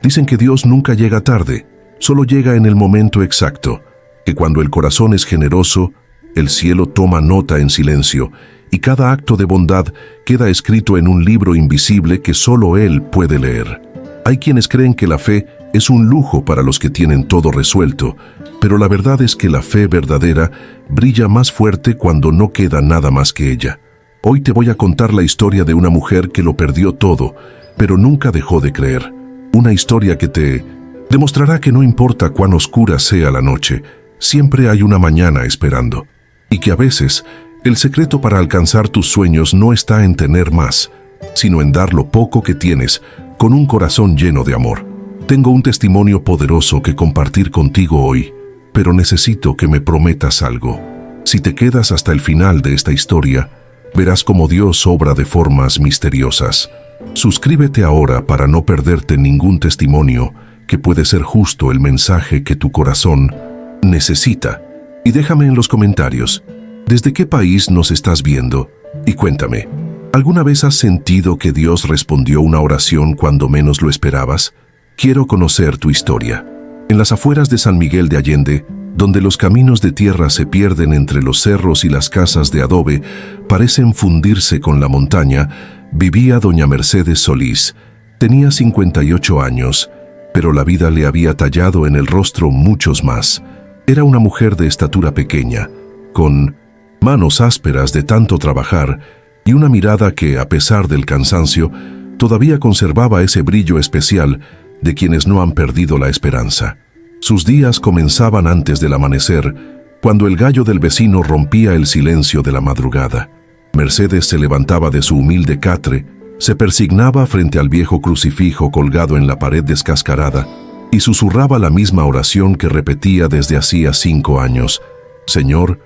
Dicen que Dios nunca llega tarde, solo llega en el momento exacto, que cuando el corazón es generoso, el cielo toma nota en silencio y cada acto de bondad queda escrito en un libro invisible que solo Él puede leer. Hay quienes creen que la fe es un lujo para los que tienen todo resuelto, pero la verdad es que la fe verdadera brilla más fuerte cuando no queda nada más que ella. Hoy te voy a contar la historia de una mujer que lo perdió todo, pero nunca dejó de creer. Una historia que te demostrará que no importa cuán oscura sea la noche, siempre hay una mañana esperando. Y que a veces, el secreto para alcanzar tus sueños no está en tener más, sino en dar lo poco que tienes, con un corazón lleno de amor. Tengo un testimonio poderoso que compartir contigo hoy, pero necesito que me prometas algo. Si te quedas hasta el final de esta historia, verás cómo Dios obra de formas misteriosas. Suscríbete ahora para no perderte ningún testimonio, que puede ser justo el mensaje que tu corazón necesita. Y déjame en los comentarios, ¿desde qué país nos estás viendo? Y cuéntame, ¿alguna vez has sentido que Dios respondió una oración cuando menos lo esperabas? Quiero conocer tu historia. En las afueras de San Miguel de Allende, donde los caminos de tierra se pierden entre los cerros y las casas de adobe parecen fundirse con la montaña, vivía doña Mercedes Solís. Tenía 58 años, pero la vida le había tallado en el rostro muchos más. Era una mujer de estatura pequeña, con manos ásperas de tanto trabajar y una mirada que, a pesar del cansancio, todavía conservaba ese brillo especial de quienes no han perdido la esperanza. Sus días comenzaban antes del amanecer, cuando el gallo del vecino rompía el silencio de la madrugada. Mercedes se levantaba de su humilde catre, se persignaba frente al viejo crucifijo colgado en la pared descascarada y susurraba la misma oración que repetía desde hacía 5 años: «Señor,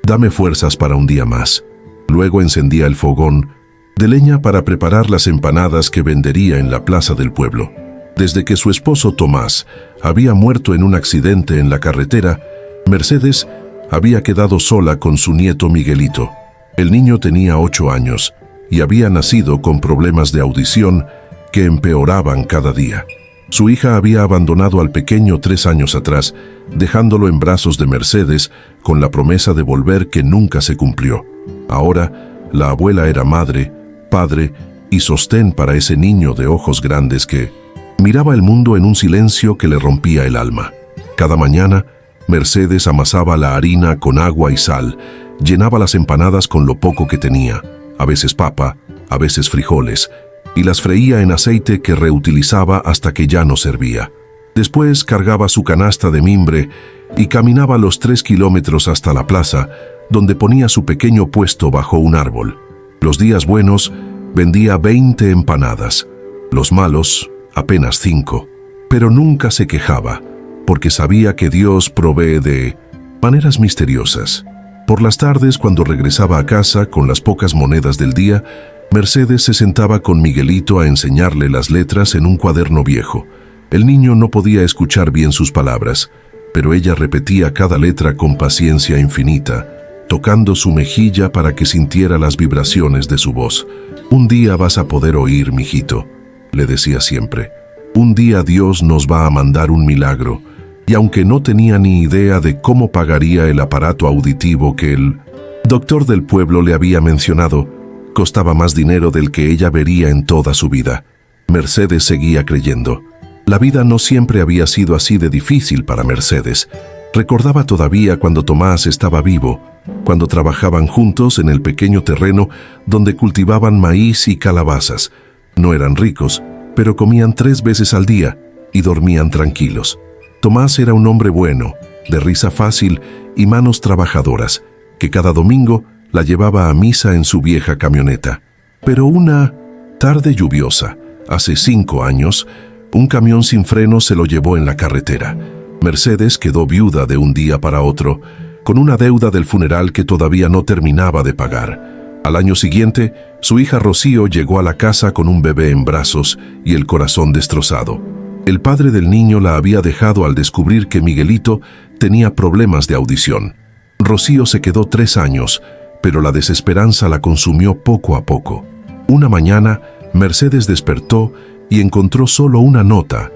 dame fuerzas para un día más». Luego encendía el fogón de leña para preparar las empanadas que vendería en la plaza del pueblo. Desde que su esposo Tomás había muerto en un accidente en la carretera, Mercedes había quedado sola con su nieto Miguelito. El niño tenía 8 años y había nacido con problemas de audición que empeoraban cada día. Su hija había abandonado al pequeño 3 años atrás, dejándolo en brazos de Mercedes con la promesa de volver que nunca se cumplió. Ahora, la abuela era madre, padre y sostén para ese niño de ojos grandes que miraba el mundo en un silencio que le rompía el alma. Cada mañana, Mercedes amasaba la harina con agua y sal, llenaba las empanadas con lo poco que tenía, a veces papa, a veces frijoles, y las freía en aceite que reutilizaba hasta que ya no servía. Después cargaba su canasta de mimbre y caminaba los 3 kilómetros hasta la plaza, donde ponía su pequeño puesto bajo un árbol. Los días buenos vendía 20 empanadas, los malos apenas 5, pero nunca se quejaba, porque sabía que Dios provee de maneras misteriosas. Por las tardes, cuando regresaba a casa con las pocas monedas del día, Mercedes se sentaba con Miguelito a enseñarle las letras en un cuaderno viejo. El niño no podía escuchar bien sus palabras, pero ella repetía cada letra con paciencia infinita, tocando su mejilla para que sintiera las vibraciones de su voz. «Un día vas a poder oír, mijito», le decía siempre. «Un día Dios nos va a mandar un milagro». Y aunque no tenía ni idea de cómo pagaría el aparato auditivo que el doctor del pueblo le había mencionado, costaba más dinero del que ella vería en toda su vida. Mercedes seguía creyendo. La vida no siempre había sido así de difícil para Mercedes. Recordaba todavía cuando Tomás estaba vivo, cuando trabajaban juntos en el pequeño terreno donde cultivaban maíz y calabazas. No eran ricos, pero comían 3 veces al día y dormían tranquilos. Tomás era un hombre bueno, de risa fácil y manos trabajadoras, que cada domingo la llevaba a misa en su vieja camioneta. Pero una tarde lluviosa, hace 5 años, un camión sin freno se lo llevó en la carretera. Mercedes quedó viuda de un día para otro, con una deuda del funeral que todavía no terminaba de pagar. Al año siguiente, su hija Rocío llegó a la casa con un bebé en brazos y el corazón destrozado. El padre del niño la había dejado al descubrir que Miguelito tenía problemas de audición. Rocío se quedó 3 años, pero la desesperanza la consumió poco a poco. Una mañana, Mercedes despertó y encontró solo una nota,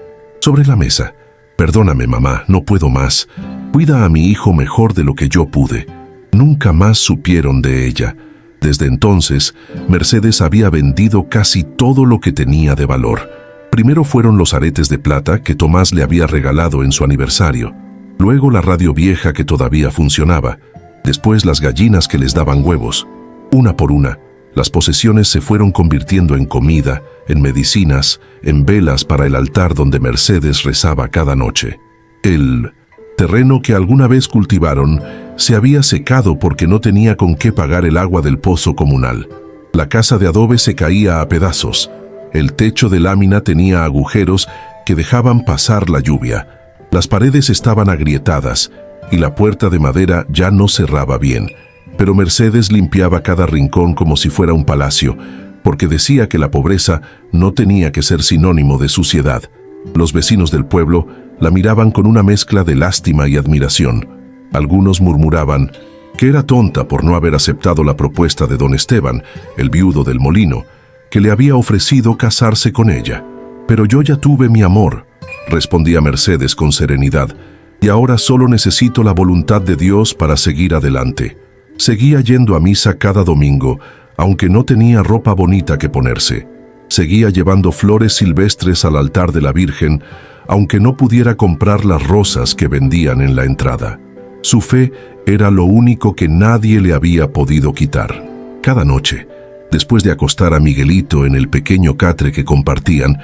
sobre la mesa. Perdóname, mamá, no puedo más. Cuida a mi hijo mejor de lo que yo pude. Nunca más supieron de ella. Desde entonces, Mercedes había vendido casi todo lo que tenía de valor. Primero fueron los aretes de plata que Tomás le había regalado en su aniversario. Luego la radio vieja que todavía funcionaba. Después las gallinas que les daban huevos. Una por una, las posesiones se fueron convirtiendo en comida, en medicinas, en velas para el altar donde Mercedes rezaba cada noche. El terreno que alguna vez cultivaron se había secado porque no tenía con qué pagar el agua del pozo comunal. La casa de adobe se caía a pedazos. El techo de lámina tenía agujeros que dejaban pasar la lluvia. Las paredes estaban agrietadas y la puerta de madera ya no cerraba bien. Pero Mercedes limpiaba cada rincón como si fuera un palacio, porque decía que la pobreza no tenía que ser sinónimo de suciedad. Los vecinos del pueblo la miraban con una mezcla de lástima y admiración. Algunos murmuraban que era tonta por no haber aceptado la propuesta de don Esteban, el viudo del molino, que le había ofrecido casarse con ella. «Pero yo ya tuve mi amor», respondía Mercedes con serenidad, «y ahora solo necesito la voluntad de Dios para seguir adelante». Seguía yendo a misa cada domingo, aunque no tenía ropa bonita que ponerse. Seguía llevando flores silvestres al altar de la Virgen, aunque no pudiera comprar las rosas que vendían en la entrada. Su fe era lo único que nadie le había podido quitar. Cada noche, después de acostar a Miguelito en el pequeño catre que compartían,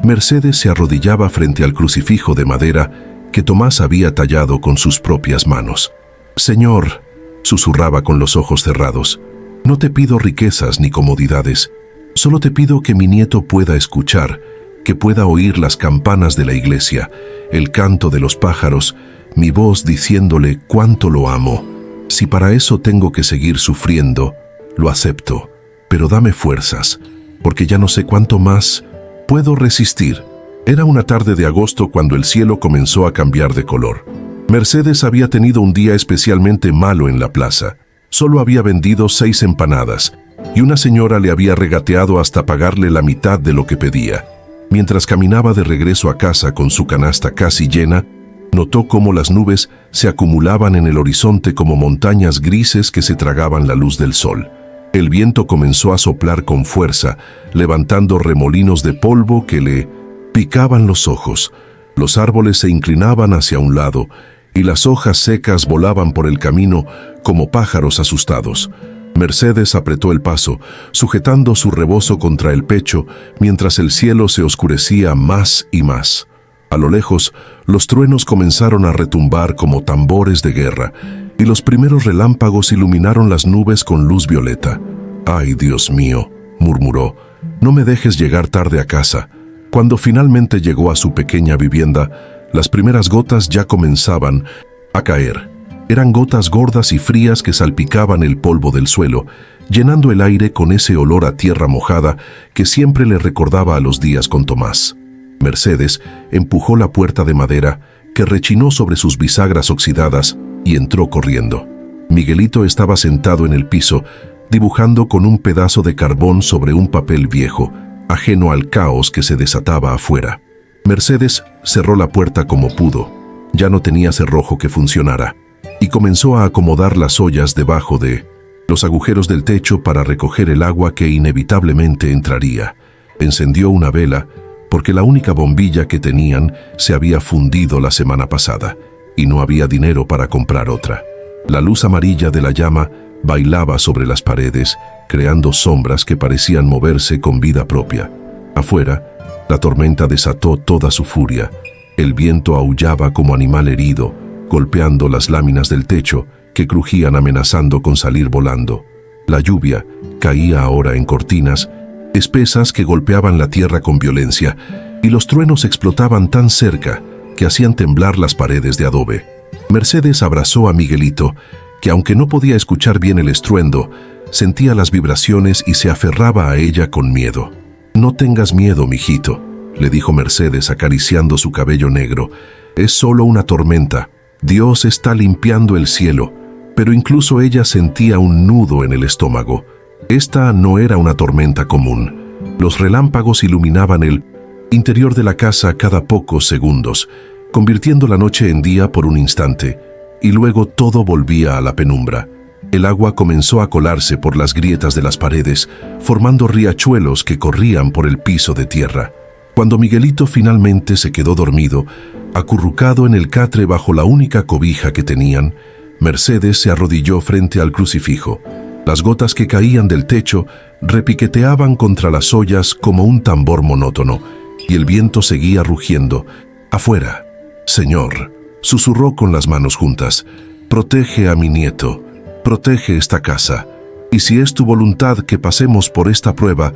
Mercedes se arrodillaba frente al crucifijo de madera que Tomás había tallado con sus propias manos. «Señor», susurraba con los ojos cerrados, «no te pido riquezas ni comodidades, solo te pido que mi nieto pueda escuchar, que pueda oír las campanas de la iglesia, el canto de los pájaros, mi voz diciéndole cuánto lo amo. Si para eso tengo que seguir sufriendo, lo acepto, pero dame fuerzas, porque ya no sé cuánto más puedo resistir». Era una tarde de agosto cuando el cielo comenzó a cambiar de color. Mercedes había tenido un día especialmente malo en la plaza. Solo había vendido 6 empanadas, y una señora le había regateado hasta pagarle la mitad de lo que pedía. Mientras caminaba de regreso a casa con su canasta casi llena, notó cómo las nubes se acumulaban en el horizonte como montañas grises que se tragaban la luz del sol. El viento comenzó a soplar con fuerza, levantando remolinos de polvo que le picaban los ojos. Los árboles se inclinaban hacia un lado, y las hojas secas volaban por el camino como pájaros asustados. Mercedes apretó el paso, sujetando su rebozo contra el pecho, mientras el cielo se oscurecía más y más. A lo lejos, los truenos comenzaron a retumbar como tambores de guerra, y los primeros relámpagos iluminaron las nubes con luz violeta. «Ay, Dios mío», murmuró, «no me dejes llegar tarde a casa». Cuando finalmente llegó a su pequeña vivienda, las primeras gotas ya comenzaban a caer. Eran gotas gordas y frías que salpicaban el polvo del suelo, llenando el aire con ese olor a tierra mojada que siempre le recordaba a los días con Tomás. Mercedes empujó la puerta de madera, que rechinó sobre sus bisagras oxidadas, y entró corriendo. Miguelito estaba sentado en el piso, dibujando con un pedazo de carbón sobre un papel viejo, ajeno al caos que se desataba afuera. Mercedes cerró la puerta como pudo. Ya no tenía cerrojo que funcionara, y comenzó a acomodar las ollas debajo de los agujeros del techo para recoger el agua que inevitablemente entraría. Encendió una vela, porque la única bombilla que tenían se había fundido la semana pasada, y no había dinero para comprar otra. La luz amarilla de la llama bailaba sobre las paredes, creando sombras que parecían moverse con vida propia. Afuera, la tormenta desató toda su furia. El viento aullaba como animal herido, golpeando las láminas del techo que crujían amenazando con salir volando. La lluvia caía ahora en cortinas, espesas que golpeaban la tierra con violencia, y los truenos explotaban tan cerca que hacían temblar las paredes de adobe. Mercedes abrazó a Miguelito, que aunque no podía escuchar bien el estruendo, sentía las vibraciones y se aferraba a ella con miedo. «No tengas miedo, mijito», le dijo Mercedes acariciando su cabello negro. «Es solo una tormenta. Dios está limpiando el cielo». Pero incluso ella sentía un nudo en el estómago. Esta no era una tormenta común. Los relámpagos iluminaban el interior de la casa cada pocos segundos, convirtiendo la noche en día por un instante, y luego todo volvía a la penumbra. El agua comenzó a colarse por las grietas de las paredes, formando riachuelos que corrían por el piso de tierra. Cuando Miguelito finalmente se quedó dormido, acurrucado en el catre bajo la única cobija que tenían, Mercedes se arrodilló frente al crucifijo. Las gotas que caían del techo repiqueteaban contra las ollas como un tambor monótono, y el viento seguía rugiendo. «Afuera, Señor», susurró con las manos juntas, «protege a mi nieto, protege esta casa, y si es tu voluntad que pasemos por esta prueba,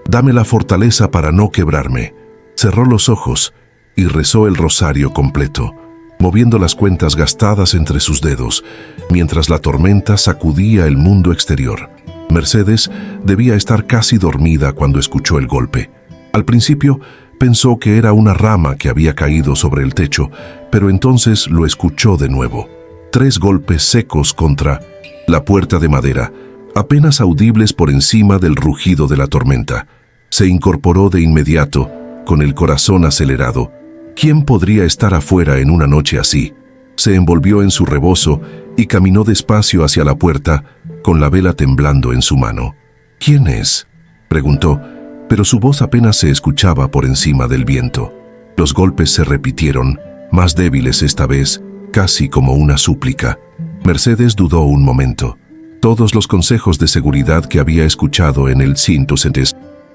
dame la fortaleza para no quebrarme». Cerró los ojos y rezó el rosario completo, moviendo las cuentas gastadas entre sus dedos, mientras la tormenta sacudía el mundo exterior. Mercedes debía estar casi dormida cuando escuchó el golpe. Al principio pensó que era una rama que había caído sobre el techo, pero entonces lo escuchó de nuevo. 3 golpes secos contra la puerta de madera, apenas audibles por encima del rugido de la tormenta. Se incorporó de inmediato, con el corazón acelerado. ¿Quién podría estar afuera en una noche así? Se envolvió en su rebozo y caminó despacio hacia la puerta, con la vela temblando en su mano. «¿Quién es?», preguntó, pero su voz apenas se escuchaba por encima del viento. Los golpes se repitieron, más débiles esta vez, casi como una súplica. Mercedes dudó un momento. Todos los consejos de seguridad que había escuchado en el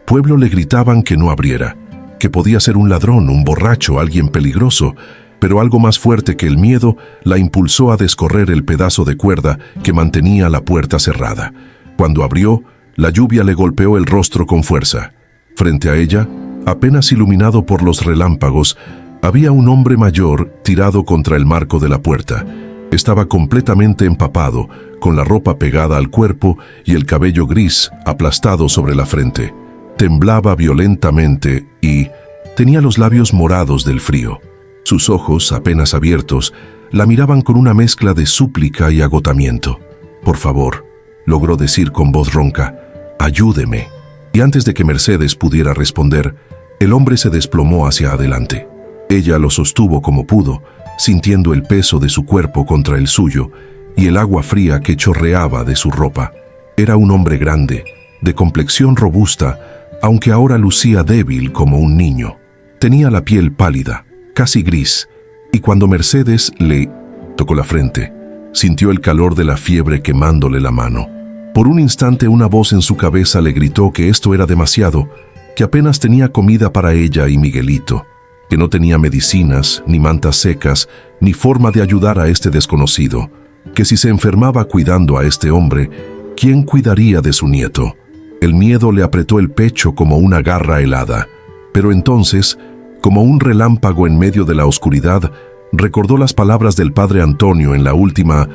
pueblo le gritaban que no abriera, que podía ser un ladrón, un borracho, alguien peligroso, pero algo más fuerte que el miedo la impulsó a descorrer el pedazo de cuerda que mantenía la puerta cerrada. Cuando abrió, la lluvia le golpeó el rostro con fuerza. Frente a ella, apenas iluminado por los relámpagos, había un hombre mayor tirado contra el marco de la puerta. Estaba completamente empapado, con la ropa pegada al cuerpo y el cabello gris aplastado sobre la frente. Temblaba violentamente y tenía los labios morados del frío. Sus ojos, apenas abiertos, la miraban con una mezcla de súplica y agotamiento. «Por favor», logró decir con voz ronca, «ayúdeme». Y antes de que Mercedes pudiera responder, el hombre se desplomó hacia adelante. Ella lo sostuvo como pudo, sintiendo el peso de su cuerpo contra el suyo y el agua fría que chorreaba de su ropa. Era un hombre grande, de complexión robusta, aunque ahora lucía débil como un niño. Tenía la piel pálida, casi gris, y cuando Mercedes le tocó la frente, sintió el calor de la fiebre quemándole la mano. Por un instante una voz en su cabeza le gritó que esto era demasiado, que apenas tenía comida para ella y Miguelito, que no tenía medicinas, ni mantas secas, ni forma de ayudar a este desconocido, que si se enfermaba cuidando a este hombre, ¿quién cuidaría de su nieto? El miedo le apretó el pecho como una garra helada, pero entonces, como un relámpago en medio de la oscuridad, recordó las palabras del padre Antonio en la última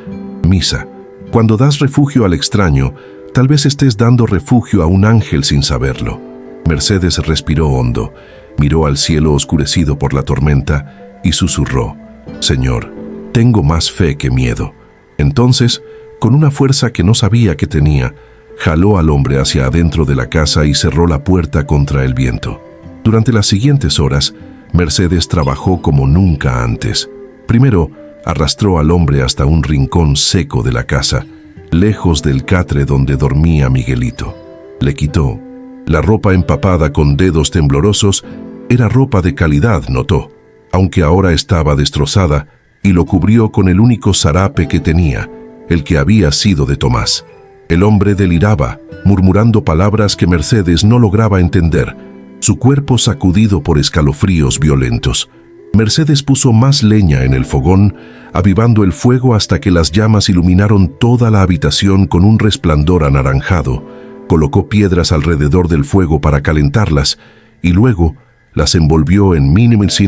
misa. Cuando das refugio al extraño, tal vez estés dando refugio a un ángel sin saberlo. Mercedes respiró hondo, miró al cielo oscurecido por la tormenta y susurró, «Señor, tengo más fe que miedo». Entonces, con una fuerza que no sabía que tenía, jaló al hombre hacia adentro de la casa y cerró la puerta contra el viento. Durante las siguientes horas, Mercedes trabajó como nunca antes. Primero, arrastró al hombre hasta un rincón seco de la casa, lejos del catre donde dormía Miguelito. Le quitó la ropa empapada con dedos temblorosos. Era ropa de calidad, notó, aunque ahora estaba destrozada, y lo cubrió con el único zarape que tenía, el que había sido de Tomás. El hombre deliraba, murmurando palabras que Mercedes no lograba entender, su cuerpo sacudido por escalofríos violentos. Mercedes puso más leña en el fogón, avivando el fuego hasta que las llamas iluminaron toda la habitación con un resplandor anaranjado. Colocó piedras alrededor del fuego para calentarlas y luego las envolvió en mínimos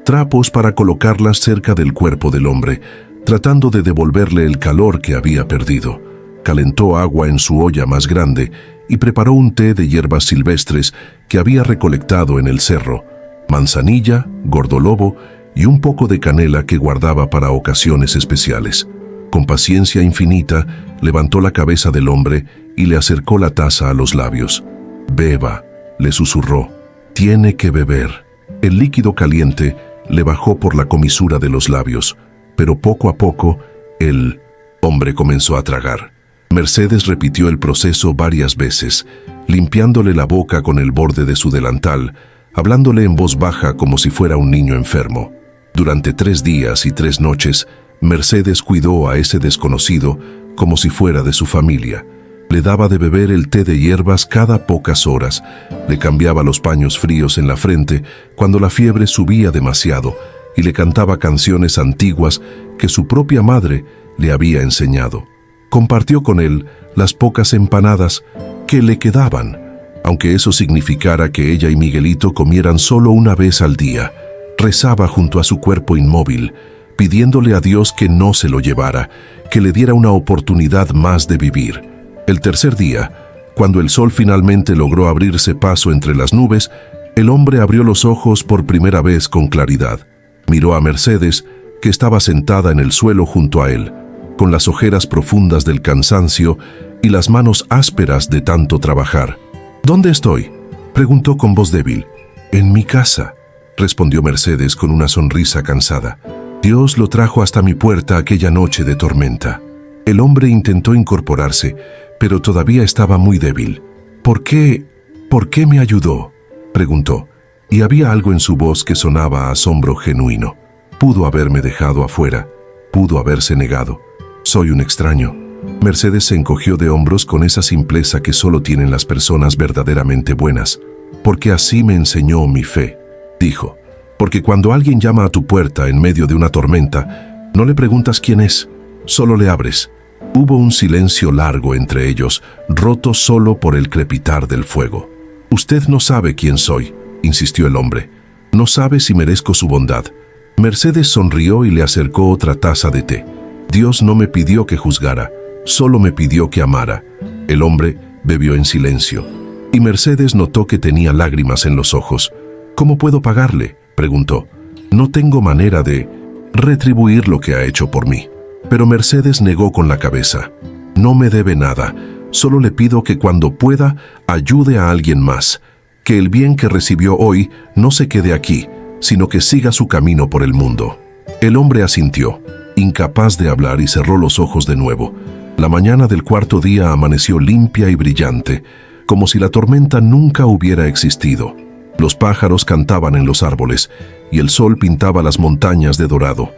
trapos para colocarlas cerca del cuerpo del hombre, tratando de devolverle el calor que había perdido. Calentó agua en su olla más grande y preparó un té de hierbas silvestres que había recolectado en el cerro, manzanilla, gordolobo y un poco de canela que guardaba para ocasiones especiales. Con paciencia infinita, levantó la cabeza del hombre y le acercó la taza a los labios. «Beba», le susurró, Tiene que beber. El líquido caliente le bajó por la comisura de los labios, pero poco a poco el hombre comenzó a tragar. Mercedes repitió el proceso varias veces, limpiándole la boca con el borde de su delantal, hablándole en voz baja como si fuera un niño enfermo. Durante 3 días y 3 noches, Mercedes cuidó a ese desconocido como si fuera de su familia. Le daba de beber el té de hierbas cada pocas horas, le cambiaba los paños fríos en la frente cuando la fiebre subía demasiado y le cantaba canciones antiguas que su propia madre le había enseñado. Compartió con él las pocas empanadas que le quedaban, aunque eso significara que ella y Miguelito comieran solo una vez al día. Rezaba junto a su cuerpo inmóvil, pidiéndole a Dios que no se lo llevara, que le diera una oportunidad más de vivir. El tercer día, cuando el sol finalmente logró abrirse paso entre las nubes, el hombre abrió los ojos por primera vez con claridad. Miró a Mercedes, que estaba sentada en el suelo junto a él, con las ojeras profundas del cansancio y las manos ásperas de tanto trabajar. «¿Dónde estoy?», preguntó con voz débil. «En mi casa», respondió Mercedes con una sonrisa cansada. «Dios lo trajo hasta mi puerta aquella noche de tormenta». El hombre intentó incorporarse, pero todavía estaba muy débil. ¿Por qué me ayudó?», preguntó, y había algo en su voz que sonaba a asombro genuino. «Pudo haberme dejado afuera, pudo haberse negado. Soy un extraño». Mercedes se encogió de hombros con esa simpleza que solo tienen las personas verdaderamente buenas. «Porque así me enseñó mi fe», dijo. «Porque cuando alguien llama a tu puerta en medio de una tormenta, no le preguntas quién es, solo le abres». Hubo un silencio largo entre ellos, roto solo por el crepitar del fuego. «Usted no sabe quién soy», insistió el hombre. «No sabe si merezco su bondad». Mercedes sonrió y le acercó otra taza de té. «Dios no me pidió que juzgara, solo me pidió que amara». El hombre bebió en silencio, y Mercedes notó que tenía lágrimas en los ojos. «¿Cómo puedo pagarle?», preguntó. «No tengo manera de retribuir lo que ha hecho por mí». Pero Mercedes negó con la cabeza. «No me debe nada, solo le pido que cuando pueda ayude a alguien más, que el bien que recibió hoy no se quede aquí, sino que siga su camino por el mundo». El hombre asintió, incapaz de hablar, y cerró los ojos de nuevo. La mañana del 4.º día amaneció limpia y brillante, como si la tormenta nunca hubiera existido. Los pájaros cantaban en los árboles, y el sol pintaba las montañas de dorado.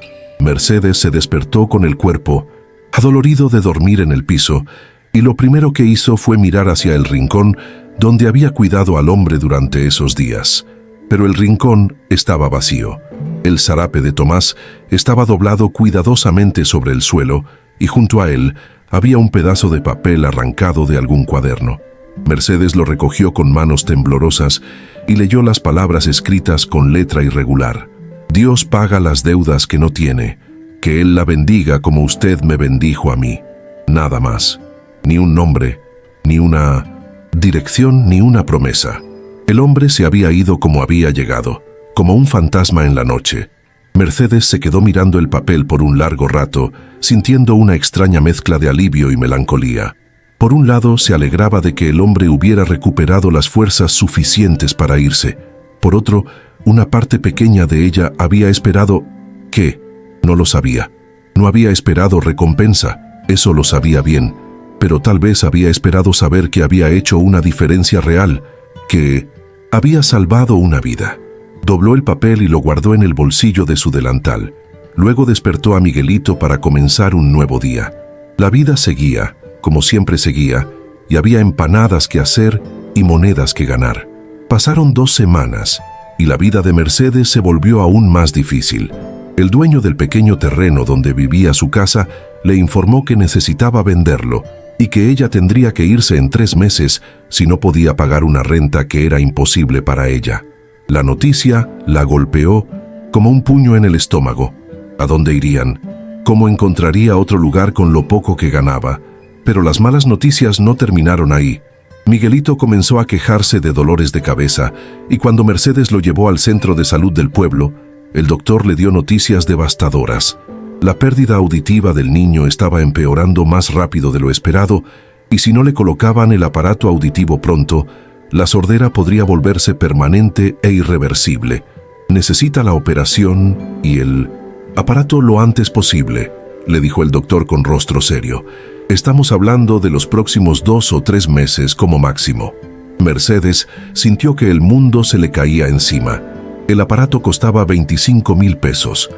Mercedes se despertó con el cuerpo adolorido de dormir en el piso, y lo primero que hizo fue mirar hacia el rincón donde había cuidado al hombre durante esos días. Pero el rincón estaba vacío. El zarape de Tomás estaba doblado cuidadosamente sobre el suelo, y junto a él había un pedazo de papel arrancado de algún cuaderno. Mercedes lo recogió con manos temblorosas y leyó las palabras escritas con letra irregular. «Dios paga las deudas que no tiene. Que Él la bendiga como usted me bendijo a mí». Nada más. Ni un nombre, ni una dirección, ni una promesa. El hombre se había ido como había llegado, como un fantasma en la noche. Mercedes se quedó mirando el papel por un largo rato, sintiendo una extraña mezcla de alivio y melancolía. Por un lado, se alegraba de que el hombre hubiera recuperado las fuerzas suficientes para irse. Por otro, una parte pequeña de ella había esperado ¿qué? No lo sabía. No había esperado recompensa, eso lo sabía bien, pero tal vez había esperado saber que había hecho una diferencia real, que había salvado una vida. Dobló el papel y lo guardó en el bolsillo de su delantal. Luego despertó a Miguelito para comenzar un nuevo día. La vida seguía, como siempre seguía, y había empanadas que hacer y monedas que ganar. Pasaron 2 semanas, y la vida de Mercedes se volvió aún más difícil. El dueño del pequeño terreno donde vivía su casa le informó que necesitaba venderlo y que ella tendría que irse en 3 meses si no podía pagar una renta que era imposible para ella. La noticia la golpeó como un puño en el estómago. ¿A dónde irían? ¿Cómo encontraría otro lugar con lo poco que ganaba? Pero las malas noticias no terminaron ahí. Miguelito comenzó a quejarse de dolores de cabeza, y cuando Mercedes lo llevó al centro de salud del pueblo, el doctor le dio noticias devastadoras. La pérdida auditiva del niño estaba empeorando más rápido de lo esperado, y si no le colocaban el aparato auditivo pronto, La sordera podría volverse permanente e irreversible. Necesita la operación y el aparato lo antes posible, le dijo el doctor con rostro serio. Estamos hablando de los próximos 2 o 3 meses como máximo. Mercedes sintió que el mundo se le caía encima. El aparato costaba 25,000 pesos.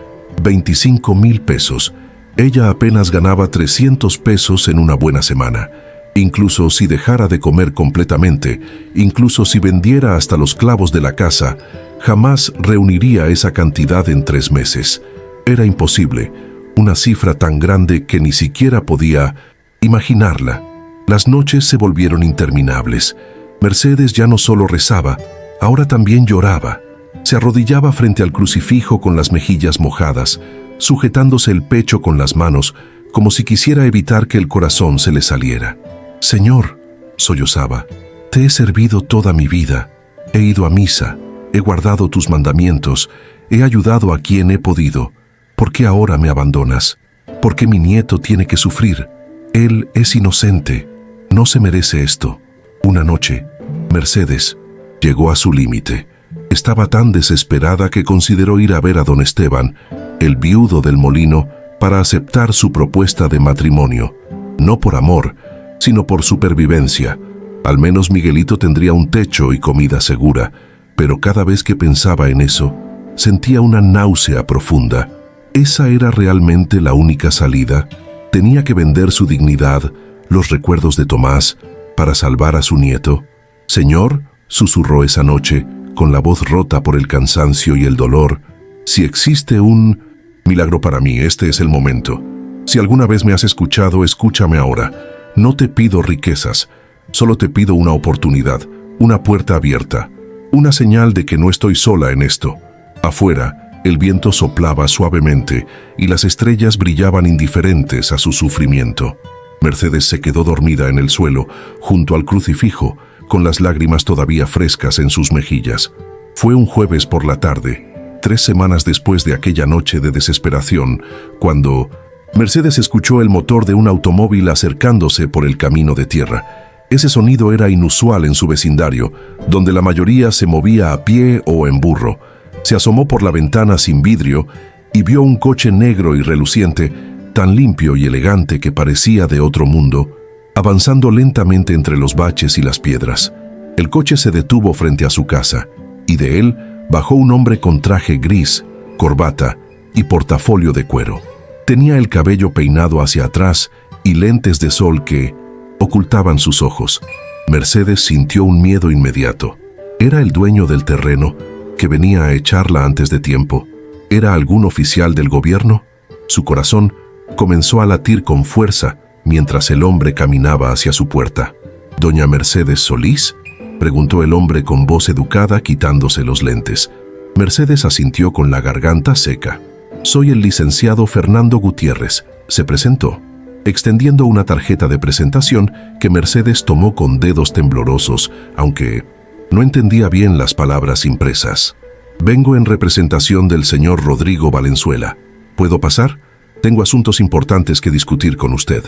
25,000 pesos. Ella apenas ganaba 300 pesos en una buena semana. Incluso si dejara de comer completamente, incluso si vendiera hasta los clavos de la casa, jamás reuniría esa cantidad en 3 meses. Era imposible, una cifra tan grande que ni siquiera podía imaginarla. Las noches se volvieron interminables. Mercedes ya no solo rezaba, ahora también lloraba. Se arrodillaba frente al crucifijo con las mejillas mojadas, sujetándose el pecho con las manos, como si quisiera evitar que el corazón se le saliera. «Señor», sollozaba, «te he servido toda mi vida. He ido a misa, he guardado tus mandamientos, he ayudado a quien he podido. ¿Por qué ahora me abandonas? ¿Por qué mi nieto tiene que sufrir? Él es inocente. No se merece esto». Una noche, Mercedes llegó a su límite. Estaba tan desesperada que consideró ir a ver a don Esteban, el viudo del molino, para aceptar su propuesta de matrimonio. No por amor, sino por supervivencia. Al menos Miguelito tendría un techo y comida segura, pero cada vez que pensaba en eso, sentía una náusea profunda. ¿Esa era realmente la única salida? ¿Tenía que vender su dignidad, los recuerdos de Tomás, para salvar a su nieto? «Señor», susurró esa noche, con la voz rota por el cansancio y el dolor, «si existe un milagro para mí, este es el momento. Si alguna vez me has escuchado, escúchame ahora. No te pido riquezas, solo te pido una oportunidad, una puerta abierta, una señal de que no estoy sola en esto». Afuera, el viento soplaba suavemente y las estrellas brillaban indiferentes a su sufrimiento. Mercedes se quedó dormida en el suelo, junto al crucifijo, con las lágrimas todavía frescas en sus mejillas. Fue un jueves por la tarde, 3 semanas después de aquella noche de desesperación, cuando Mercedes escuchó el motor de un automóvil acercándose por el camino de tierra. Ese sonido era inusual en su vecindario, donde la mayoría se movía a pie o en burro. Se asomó por la ventana sin vidrio y vio un coche negro y reluciente, tan limpio y elegante que parecía de otro mundo, avanzando lentamente entre los baches y las piedras. El coche se detuvo frente a su casa, y de él bajó un hombre con traje gris, corbata y portafolio de cuero. Tenía el cabello peinado hacia atrás y lentes de sol que ocultaban sus ojos. Mercedes sintió un miedo inmediato. ¿Era el dueño del terreno que venía a echarla antes de tiempo? ¿Era algún oficial del gobierno? Su corazón comenzó a latir con fuerza mientras el hombre caminaba hacia su puerta. «¿Doña Mercedes Solís?», preguntó el hombre con voz educada, quitándose los lentes. Mercedes asintió con la garganta seca. «Soy el licenciado Fernando Gutiérrez», se presentó, extendiendo una tarjeta de presentación que Mercedes tomó con dedos temblorosos, aunque no entendía bien las palabras impresas. «Vengo en representación del señor Rodrigo Valenzuela. ¿Puedo pasar? Tengo asuntos importantes que discutir con usted».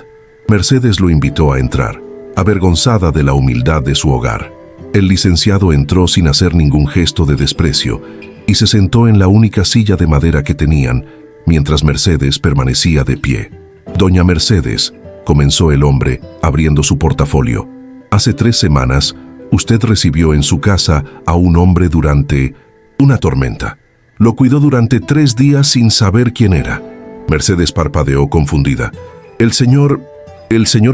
Mercedes lo invitó a entrar, avergonzada de la humildad de su hogar. El licenciado entró sin hacer ningún gesto de desprecio y se sentó en la única silla de madera que tenían, mientras Mercedes permanecía de pie. «Doña Mercedes», comenzó el hombre, abriendo su portafolio, «hace 3 semanas, usted recibió en su casa a un hombre durante una tormenta. Lo cuidó durante 3 días sin saber quién era». Mercedes parpadeó confundida. «¿El señor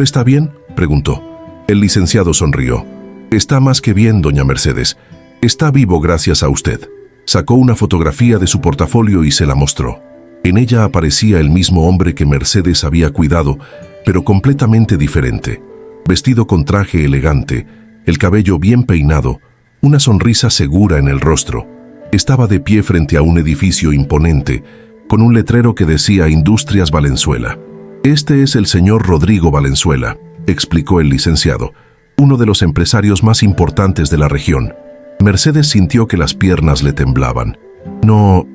está bien?», preguntó. El licenciado sonrió. «Está más que bien, doña Mercedes. Está vivo gracias a usted». Sacó una fotografía de su portafolio y se la mostró. En ella aparecía el mismo hombre que Mercedes había cuidado, pero completamente diferente. Vestido con traje elegante, el cabello bien peinado, una sonrisa segura en el rostro. Estaba de pie frente a un edificio imponente, con un letrero que decía Industrias Valenzuela. «Este es el señor Rodrigo Valenzuela», explicó el licenciado, «uno de los empresarios más importantes de la región». Mercedes sintió que las piernas le temblaban. No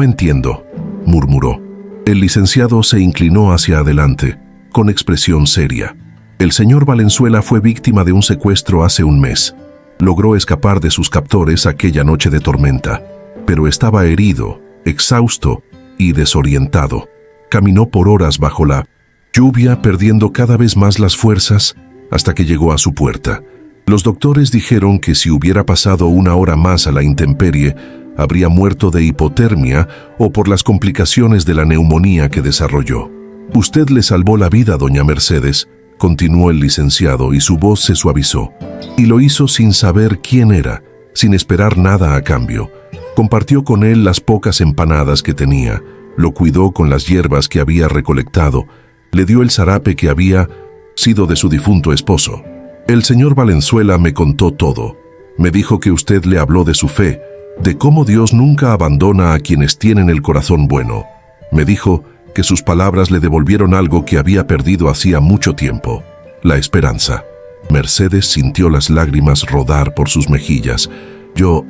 entiendo», murmuró. El licenciado se inclinó hacia adelante, con expresión seria. «El señor Valenzuela fue víctima de un secuestro hace un mes. Logró escapar de sus captores aquella noche de tormenta, pero estaba herido, exhausto y desorientado. Caminó por horas bajo la lluvia, perdiendo cada vez más las fuerzas, hasta que llegó a su puerta. Los doctores dijeron que si hubiera pasado una hora más a la intemperie, habría muerto de hipotermia o por las complicaciones de la neumonía que desarrolló. «Usted le salvó la vida, doña Mercedes», continuó el licenciado, y su voz se suavizó. «Y lo hizo sin saber quién era, sin esperar nada a cambio. Compartió con él las pocas empanadas que tenía, lo cuidó con las hierbas que había recolectado, le dio el zarape que había sido de su difunto esposo. El señor Valenzuela me contó todo. Me dijo que usted le habló de su fe, de cómo Dios nunca abandona a quienes tienen el corazón bueno. Me dijo que sus palabras le devolvieron algo que había perdido hacía mucho tiempo, la esperanza». Mercedes sintió las lágrimas rodar por sus mejillas. Yo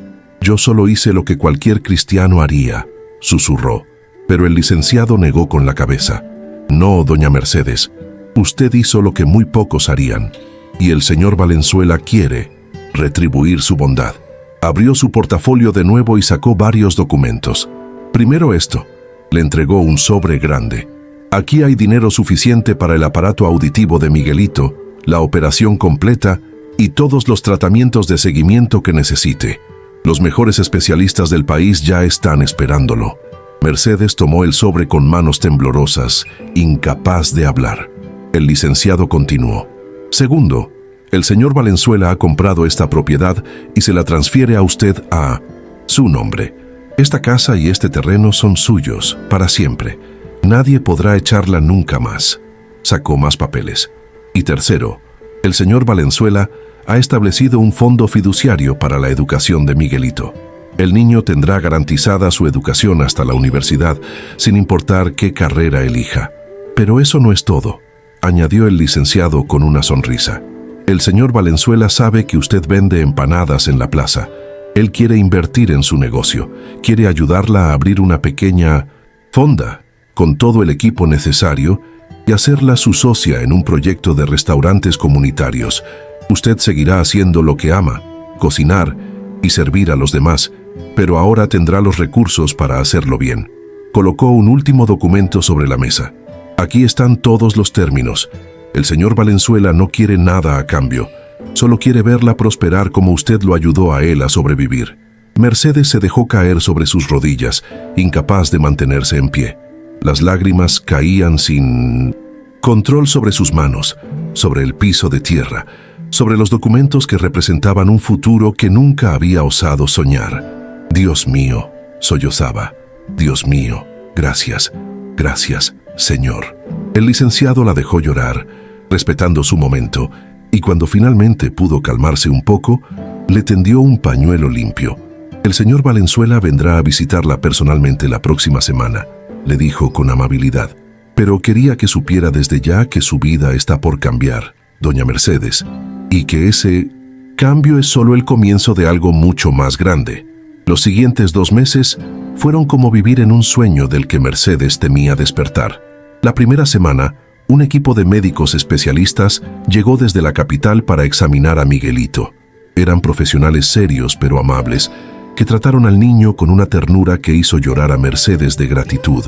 solo hice lo que cualquier cristiano haría», susurró. Pero el licenciado negó con la cabeza. «No, doña Mercedes, usted hizo lo que muy pocos harían, y el señor Valenzuela quiere retribuir su bondad». Abrió su portafolio de nuevo y sacó varios documentos. «Primero esto». Le entregó un sobre grande. «Aquí hay dinero suficiente para el aparato auditivo de Miguelito, la operación completa y todos los tratamientos de seguimiento que necesite. Los mejores especialistas del país ya están esperándolo». Mercedes tomó el sobre con manos temblorosas, incapaz de hablar. El licenciado continuó. «Segundo, el señor Valenzuela ha comprado esta propiedad y se la transfiere a usted a su nombre. Esta casa y este terreno son suyos para siempre. Nadie podrá echarla nunca más». Sacó más papeles. «Y tercero, el señor Valenzuela ha establecido un fondo fiduciario para la educación de Miguelito. El niño tendrá garantizada su educación hasta la universidad, sin importar qué carrera elija. Pero eso no es todo», añadió el licenciado con una sonrisa. «El señor Valenzuela sabe que usted vende empanadas en la plaza. Él quiere invertir en su negocio, quiere ayudarla a abrir una pequeña fonda con todo el equipo necesario y hacerla su socia en un proyecto de restaurantes comunitarios. Usted seguirá haciendo lo que ama, cocinar y servir a los demás, pero ahora tendrá los recursos para hacerlo bien». Colocó un último documento sobre la mesa. «Aquí están todos los términos. El señor Valenzuela no quiere nada a cambio. Solo quiere verla prosperar como usted lo ayudó a él a sobrevivir». Mercedes se dejó caer sobre sus rodillas, incapaz de mantenerse en pie. Las lágrimas caían sin control sobre sus manos, sobre el piso de tierra, sobre los documentos que representaban un futuro que nunca había osado soñar. «Dios mío», sollozaba. «Dios mío, gracias, gracias, Señor». El licenciado la dejó llorar, respetando su momento, y cuando finalmente pudo calmarse un poco, le tendió un pañuelo limpio. «El señor Valenzuela vendrá a visitarla personalmente la próxima semana», le dijo con amabilidad. «Pero quería que supiera desde ya que su vida está por cambiar, doña Mercedes, y que ese cambio es solo el comienzo de algo mucho más grande». Los siguientes 2 meses fueron como vivir en un sueño del que Mercedes temía despertar. La primera semana, un equipo de médicos especialistas llegó desde la capital para examinar a Miguelito. Eran profesionales serios pero amables, que trataron al niño con una ternura que hizo llorar a Mercedes de gratitud.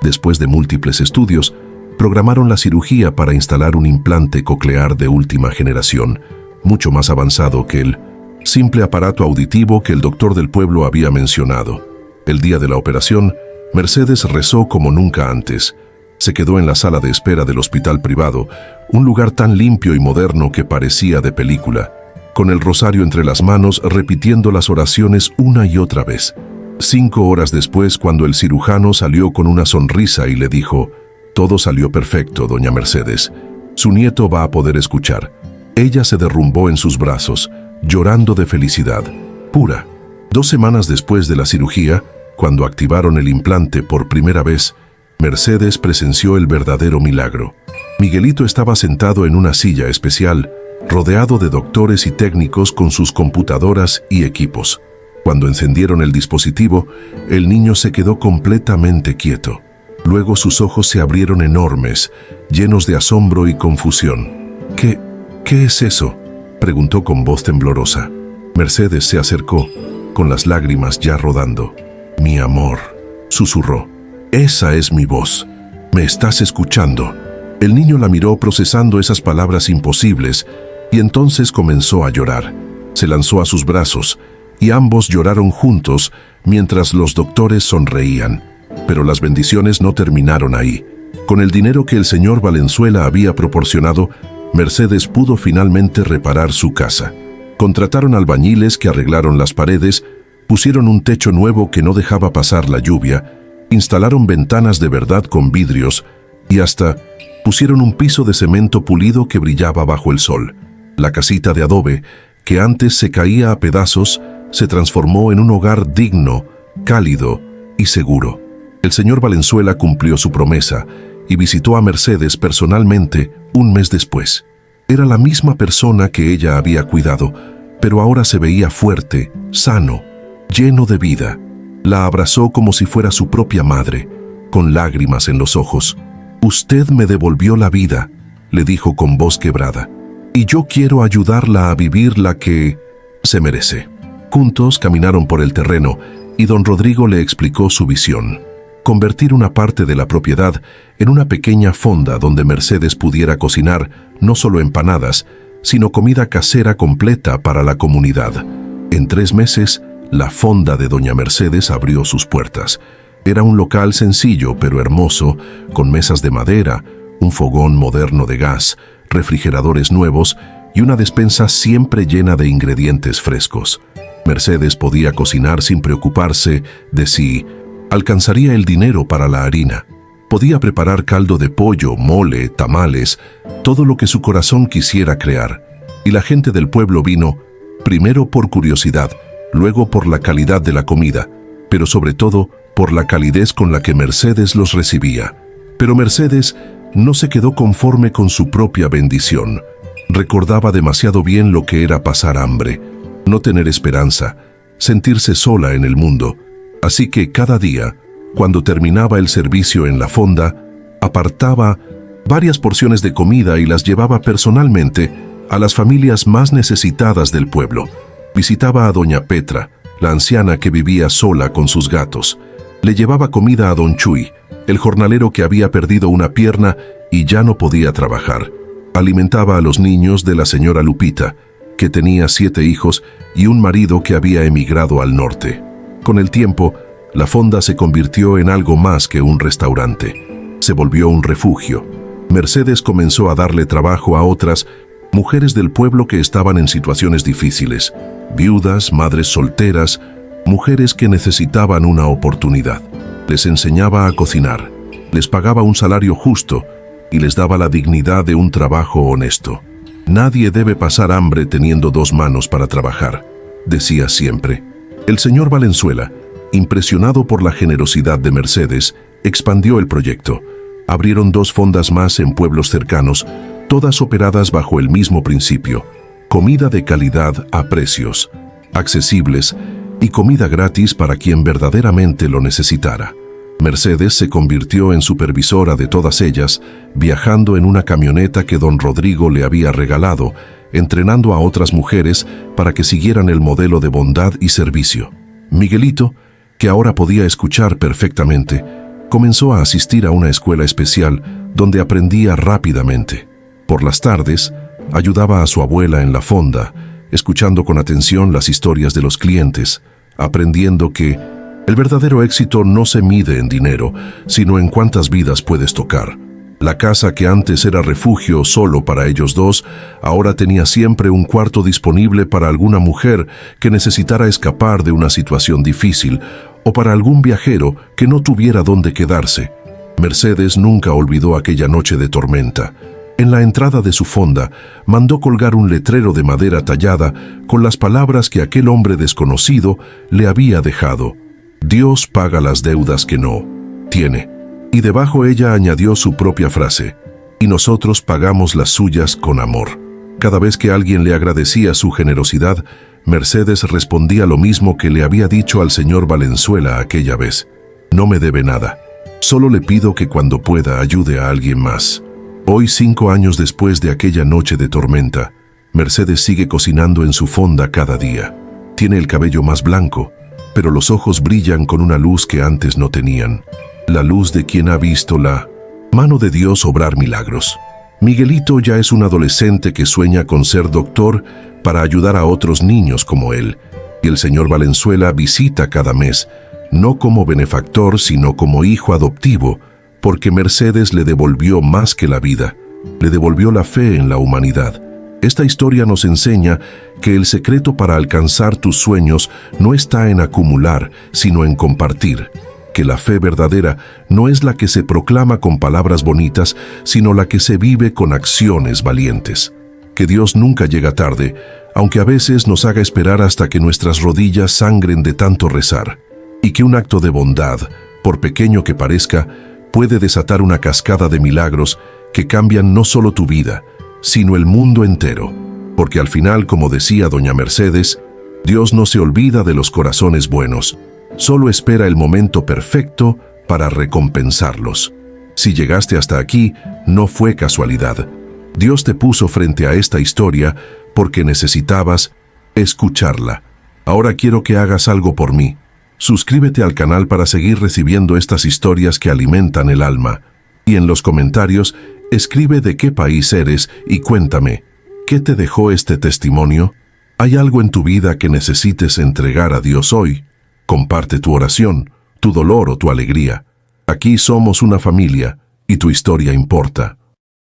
Después de múltiples estudios, programaron la cirugía para instalar un implante coclear de última generación, mucho más avanzado que el simple aparato auditivo que el doctor del pueblo había mencionado. El día de la operación, Mercedes rezó como nunca antes. Se quedó en la sala de espera del hospital privado, un lugar tan limpio y moderno que parecía de película, con el rosario entre las manos, repitiendo las oraciones una y otra vez. 5 horas después, cuando el cirujano salió con una sonrisa y le dijo: «Todo salió perfecto, doña Mercedes. Su nieto va a poder escuchar». Ella se derrumbó en sus brazos, llorando de felicidad pura. 2 semanas después de la cirugía, cuando activaron el implante por primera vez, Mercedes presenció el verdadero milagro. Miguelito estaba sentado en una silla especial, rodeado de doctores y técnicos con sus computadoras y equipos. Cuando encendieron el dispositivo, el niño se quedó completamente quieto. Luego sus ojos se abrieron enormes, llenos de asombro y confusión. ¿Qué es eso?», preguntó con voz temblorosa. Mercedes se acercó, con las lágrimas ya rodando. «Mi amor», susurró, «esa es mi voz. ¿Me estás escuchando?». El niño la miró procesando esas palabras imposibles y entonces comenzó a llorar. Se lanzó a sus brazos y ambos lloraron juntos mientras los doctores sonreían. Pero las bendiciones no terminaron ahí. Con el dinero que el señor Valenzuela había proporcionado, Mercedes pudo finalmente reparar su casa. Contrataron albañiles que arreglaron las paredes, pusieron un techo nuevo que no dejaba pasar la lluvia, instalaron ventanas de verdad con vidrios y hasta pusieron un piso de cemento pulido que brillaba bajo el sol. La casita de adobe, que antes se caía a pedazos, se transformó en un hogar digno, cálido y seguro. El señor Valenzuela cumplió su promesa y visitó a Mercedes personalmente un mes después. Era la misma persona que ella había cuidado, pero ahora se veía fuerte, sano, lleno de vida. La abrazó como si fuera su propia madre, con lágrimas en los ojos. «Usted me devolvió la vida», le dijo con voz quebrada, «y yo quiero ayudarla a vivir la que se merece». Juntos caminaron por el terreno y don Rodrigo le explicó su visión: convertir una parte de la propiedad en una pequeña fonda donde Mercedes pudiera cocinar no solo empanadas, sino comida casera completa para la comunidad. En 3 meses, la fonda de doña Mercedes abrió sus puertas. Era un local sencillo pero hermoso, con mesas de madera, un fogón moderno de gas, refrigeradores nuevos y una despensa siempre llena de ingredientes frescos. Mercedes podía cocinar sin preocuparse de si alcanzaría el dinero para la harina. Podía preparar caldo de pollo, mole, tamales, todo lo que su corazón quisiera crear. Y la gente del pueblo vino, primero por curiosidad, luego por la calidad de la comida, pero sobre todo por la calidez con la que Mercedes los recibía. Pero Mercedes no se quedó conforme con su propia bendición. Recordaba demasiado bien lo que era pasar hambre, no tener esperanza, sentirse sola en el mundo. Así que cada día, cuando terminaba el servicio en la fonda, apartaba varias porciones de comida y las llevaba personalmente a las familias más necesitadas del pueblo. Visitaba a doña Petra, la anciana que vivía sola con sus gatos. Le llevaba comida a don Chuy, el jornalero que había perdido una pierna y ya no podía trabajar. Alimentaba a los niños de la señora Lupita, que tenía 7 hijos y un marido que había emigrado al norte. Con el tiempo, la fonda se convirtió en algo más que un restaurante. Se volvió un refugio. Mercedes comenzó a darle trabajo a otras mujeres del pueblo que estaban en situaciones difíciles, viudas, madres solteras, mujeres que necesitaban una oportunidad. Les enseñaba a cocinar, les pagaba un salario justo y les daba la dignidad de un trabajo honesto. «Nadie debe pasar hambre teniendo 2 manos para trabajar», decía siempre. El señor Valenzuela, impresionado por la generosidad de Mercedes, expandió el proyecto. Abrieron 2 fondas más en pueblos cercanos, todas operadas bajo el mismo principio: comida de calidad a precios accesibles y comida gratis para quien verdaderamente lo necesitara. Mercedes se convirtió en supervisora de todas ellas, viajando en una camioneta que don Rodrigo le había regalado, entrenando a otras mujeres para que siguieran el modelo de bondad y servicio. Miguelito, que ahora podía escuchar perfectamente, comenzó a asistir a una escuela especial donde aprendía rápidamente. Por las tardes, ayudaba a su abuela en la fonda, escuchando con atención las historias de los clientes, aprendiendo que el verdadero éxito no se mide en dinero, sino en cuántas vidas puedes tocar. La casa que antes era refugio solo para ellos 2, ahora tenía siempre un cuarto disponible para alguna mujer que necesitara escapar de una situación difícil o para algún viajero que no tuviera dónde quedarse. Mercedes nunca olvidó aquella noche de tormenta. En la entrada de su fonda, mandó colgar un letrero de madera tallada con las palabras que aquel hombre desconocido le había dejado: «Dios paga las deudas que no tiene». Y debajo ella añadió su propia frase: «Y nosotros pagamos las suyas con amor». Cada vez que alguien le agradecía su generosidad, Mercedes respondía lo mismo que le había dicho al señor Valenzuela aquella vez: «No me debe nada. Solo le pido que cuando pueda ayude a alguien más». Hoy, 5 años después de aquella noche de tormenta, Mercedes sigue cocinando en su fonda cada día. Tiene el cabello más blanco, pero los ojos brillan con una luz que antes no tenían. La luz de quien ha visto la mano de Dios obrar milagros. Miguelito ya es un adolescente que sueña con ser doctor para ayudar a otros niños como él. Y el señor Valenzuela visita cada mes, no como benefactor, sino como hijo adoptivo, porque Mercedes le devolvió más que la vida, le devolvió la fe en la humanidad. Esta historia nos enseña que el secreto para alcanzar tus sueños no está en acumular, sino en compartir. Que la fe verdadera no es la que se proclama con palabras bonitas, sino la que se vive con acciones valientes. Que Dios nunca llega tarde, aunque a veces nos haga esperar hasta que nuestras rodillas sangren de tanto rezar. Y que un acto de bondad, por pequeño que parezca, puede desatar una cascada de milagros que cambian no solo tu vida, sino el mundo entero. Porque al final, como decía doña Mercedes, Dios no se olvida de los corazones buenos, solo espera el momento perfecto para recompensarlos. Si llegaste hasta aquí, no fue casualidad. Dios te puso frente a esta historia porque necesitabas escucharla. Ahora quiero que hagas algo por mí. Suscríbete al canal para seguir recibiendo estas historias que alimentan el alma. Y en los comentarios, escribe de qué país eres y cuéntame, ¿qué te dejó este testimonio? ¿Hay algo en tu vida que necesites entregar a Dios hoy? Comparte tu oración, tu dolor o tu alegría. Aquí somos una familia y tu historia importa.